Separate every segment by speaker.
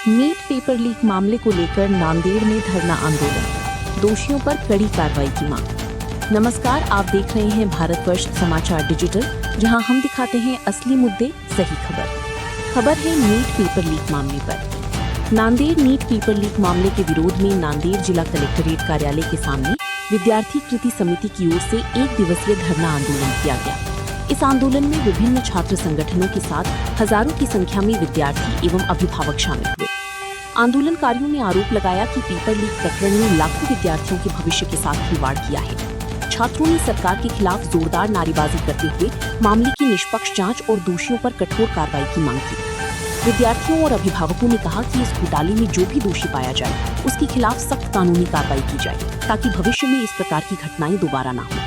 Speaker 1: नीट paper leak मामले को लेकर नांदेड़ में धरना आंदोलन, दोषियों पर कड़ी कार्रवाई की मांग। नमस्कार, आप देख रहे हैं भारतवर्ष समाचार डिजिटल, जहां हम दिखाते हैं असली मुद्दे, सही खबर है नीट पेपर लीक मामले पर। नांदेड़ नीट पेपर लीक मामले के विरोध में नांदेड़ जिला कलेक्ट्रेट कार्यालय के सामने विद्यार्थी कृति समिति की ओर से 1 दिवसीय धरना आंदोलन किया गया। इस आंदोलन में विभिन्न छात्र संगठनों के साथ हजारों की संख्या में विद्यार्थी एवं अभिभावक शामिल हुए। आंदोलनकारियों ने आरोप लगाया कि पेपर लीक प्रकरण में लाखों विद्यार्थियों के भविष्य के साथ खिलवाड़ किया है। छात्रों ने सरकार के खिलाफ जोरदार नारेबाजी करते हुए मामले की निष्पक्ष जांच और दोषियों पर कठोर कार्रवाई की मांग की। विद्यार्थियों और अभिभावकों ने कहा कि इस घोटाले में जो भी दोषी पाया जाए, उसके खिलाफ सख्त कानूनी कार्रवाई की जाए, ताकि भविष्य में इस प्रकार की घटनाएं दोबारा न हो।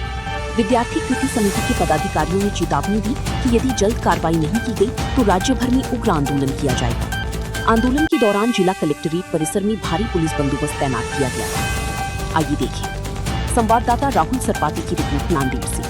Speaker 1: विद्यार्थी कृति समिति के पदाधिकारियों ने चेतावनी दी कि यदि जल्द कार्रवाई नहीं की गई तो राज्य भर में उग्र आंदोलन किया जाएगा। आंदोलन के दौरान जिला कलेक्ट्रेट परिसर में भारी पुलिस बंदोबस्त तैनात किया गया। आइए देखें संवाददाता राहुल सरपाती की रिपोर्ट नांदेड़ से।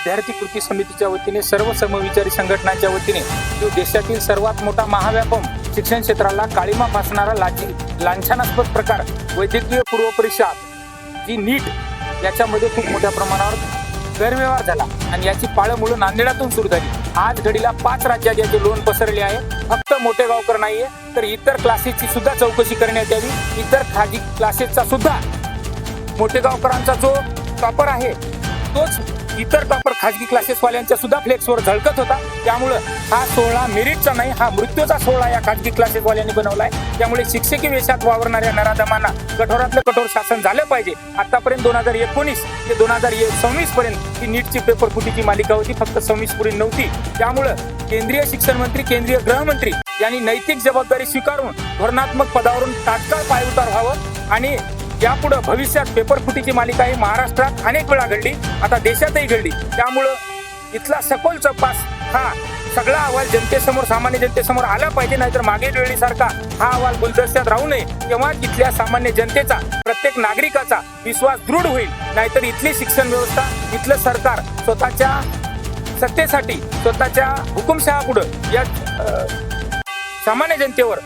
Speaker 2: विद्यार्थी कृती समितीच्या वतीने सर्व समविचारी संघटनांच्या वतीने जो देशातील सर्वात मोठा महाव्यापम शिक्षण क्षेत्राला काळीमा फासणारा लांछनास्पद प्रकार वैद्यकीय पूर्व परीक्षा जी नीट याच्यामध्ये खूप मोठ्या प्रमाणावर गैरव्यवहार झाला आणि याची पाळंमुळं नांदेडातून सुरू झाली। आज घडीला 5 राज्यात याचे लोन पसरले आहे। फक्त मोठे गावकर नाहीये तर इतर क्लासेसची सुद्धा चौकशी करण्यात यावी। इतर खाजगी क्लासेसचा सुद्धा मोठे गावकरांचा जो टॉपर आहे तोच इतर टॉपर खाजगी क्लासेसवाल्यांच्या सुद्धा फ्लेक्सवर झळकत होता। त्यामुळे हा सोहळा मेरिटचा नाही, हा मृत्यूचा सोहळा या खाजगी क्लासेसवाल्यांनी बनवलाय। त्यामुळे शिक्षकी वेशात वावरणाऱ्या नराधमांना कठोरातलं कठोर शासन झालं पाहिजे। आतापर्यंत 2019 ते 2026 पर्यंत ही नीटची पेपर फुटीची मालिका होती, फक्त 26 पुढे नव्हती। त्यामुळे केंद्रीय शिक्षण मंत्री, केंद्रीय गृहमंत्री यांनी नैतिक जबाबदारी स्वीकारून धोरणात्मक पदावरून तात्काळ पायउतार व्हावं आणि यापुढे भविष्यात पेपर फुटीची मालिका ही महाराष्ट्रात अनेक वेळा घडली, आता देशातही घडली। त्यामुळे इथला सखोल तपास हा सगळा अहवाल जनतेसमोर, सामान्य जनतेसमोर आला पाहिजे। नाहीतर मागील वेळीसारखा हा अहवाल गुलदस्त्यात राहू नये, तेव्हा इथल्या सामान्य जनतेचा, प्रत्येक नागरिकाचा विश्वास दृढ होईल। नाहीतर इथली शिक्षण व्यवस्था, इथलं सरकार स्वतःच्या सत्तेसाठी, स्वतःच्या हुकुमशहापुढे या सामान्य जनतेवर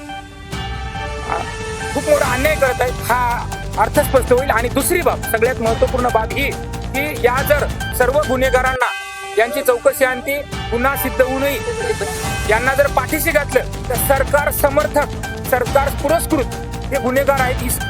Speaker 2: खूप मोठा अन्याय करत आहे, हा अर्थ स्पष्ट होईल। आणि दुसरी बाब, सगळ्यात महत्त्वपूर्ण बाब ही की या जर सर्व गुन्हेगारांना यांची चौकशी आणती, गुन्हा सिद्ध होऊ नये, यांना जर पाठीशी घातलं तर सरकार समर्थक, सरकार पुरस्कृत हे गुन्हेगार आहेत।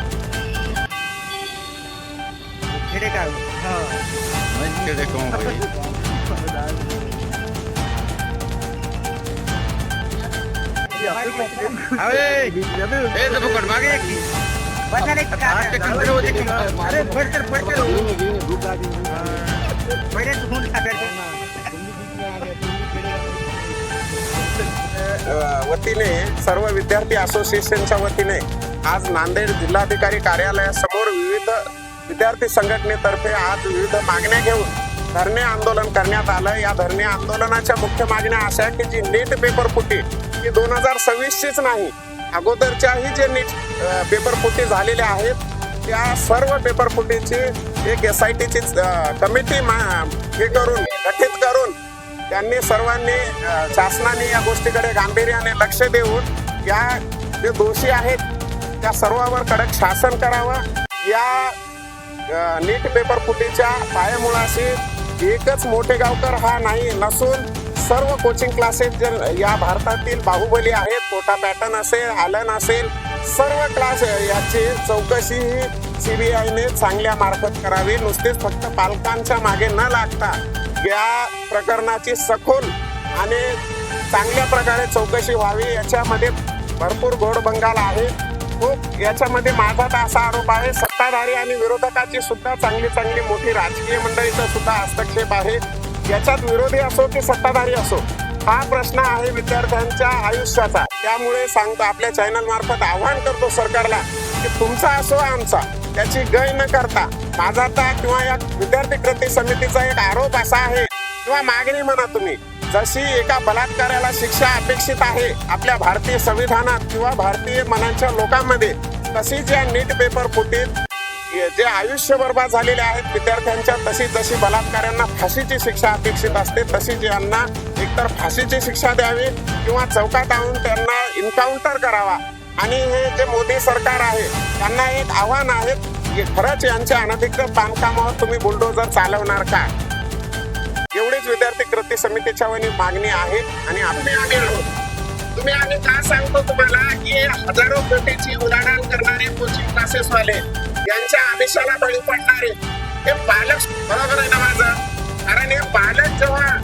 Speaker 3: वतीने सर्व विद्यार्थी असोसिएशनच्या वतीने आज नांदेड जिल्हाधिकारी कार्यालयासमोर विविध विद्यार्थी संघटनेतर्फे आज विविध मागण्या घेऊन धरणे आंदोलन करण्यात आलं। या धरणे आंदोलनाच्या मुख्य मागण्या अशा की जी नीट पेपर फुटी ही 2026चीच नाही, अगोदरच्याही जे नीट पेपर फुटी झालेल्या आहेत त्या सर्व पेपर फुटीची एक SITची कमिटी गठीत करून त्यांनी सर्वांनी, शासनाने या गोष्टीकडे गांभीर्याने लक्ष देऊन या जे दोषी आहेत त्या सर्वांवर कडक शासन करावं। या नीट पेपर फुटीच्या पायमुळाशी एकच मोठे गावकर हा नाही नसून सर्व कोचिंग क्लासेस जे या भारतातील बाहुबली आहेत, कोटा पॅटर्न असेल, आलन असेल, सर्व क्लास याची चौकशी CBIने चांगल्या मार्फत करावी। नुसतेच फक्त पालकांच्या मागे न लागता या प्रकरणाची सखोल आणि चांगल्या प्रकारे चौकशी व्हावी। याच्यामध्ये भरपूर गोडबंगाल आहे। याच्यामध्ये माझा तर असा आरोप आहे, सत्ताधारी आणि विरोधकाची सुद्धा चांगली चांगली मोठी राजकीय मंडळीचा सुद्धा हस्तक्षेप आहे. याच्यात विरोधी असो की सत्ताधारी असो, हा प्रश्न आहे विद्यार्थ्यांच्या आयुष्याचा. त्यामुळे सांगतो, आपल्या चॅनल मार्फत आवाहन करतो सरकारला की तुमचा असो आमचा, त्याची गय न करता माझा किंवा या विद्यार्थी कृती समितीचा एक आरोप असा आहे किंवा मागणी म्हणा तुम्ही, जशी एका बलात्काराला शिक्षा अपेक्षित आहे आपल्या भारतीय संविधानात किंवा भारतीय मनाच्या लोकांमध्ये, तशी ज्या नीट पेपर फुटीत जे आयुष्य बर्बाद झालेले आहेत विद्यार्थ्यांच्या, तशी जशी बलात्कारांना फाशीची शिक्षा अपेक्षित असते, तशी यांना एकतर फाशीची शिक्षा द्यावी किंवा चौकात आणून त्यांना इन्काउंटर करावा. आणि हे जे मोदी सरकार आहे त्यांना एक आव्हान आहे की खरंच यांच्या अनधिकृत बांधकामावर तुम्ही बुलडोजर चालवणार का? एवढीच विद्यार्थी कृती समितीच्या वतीने मागणी आहे. आणि आम्ही आम्ही का सांगतो तुम्हाला की हजारो कोटीची उलाढाल करणारे कोचिंग क्लासेस वाले, यांच्या आमिषाला बळी पडणारे हे पालक, बरोबर आहे ना माझं? कारण हे पालक जेव्हा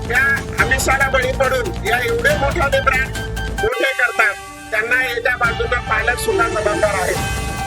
Speaker 3: त्या आमिषाला बळी पडून या एवढे मोठे ब्रँड मोठे करतात, त्यांना याच्या बाजूने पालक सुद्धा जबाबदार आहेत.